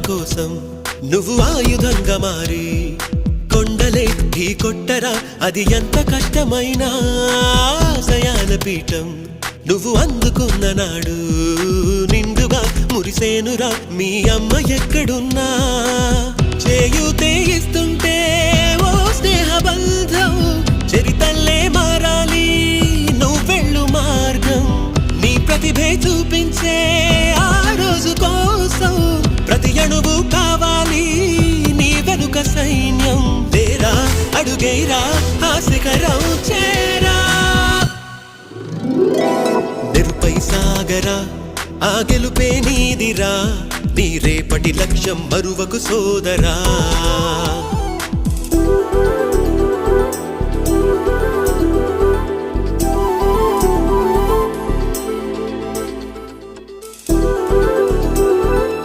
కోసం నువ్వు ఆయుధంగా మారి కొండలే ఢీ కొట్టరా అది ఎంత కష్టమైనా ఆశయాల పీఠం నువ్వు అందుకున్న నాడు నిండుగా మురిసేనురా మీ అమ్మ ఎక్కడున్నా చేయూతే ఇస్తుంటే ఓ స్నేహ బంధం చరితల్లే మారాలి నువ్వెళ్ళు మార్గం నీ ప్రతిభే చూపించే ఆ రోజు కోసం ప్రతి అణువు కావాలి నీ వెనుక సైన్యం లేరా అడుగేరా ఆ శిఖరం చేరా నిరుపై సాగరా ఆ గెలుపే నీదిరా నీ రేపటి లక్ష్యం మరువకు సోదరా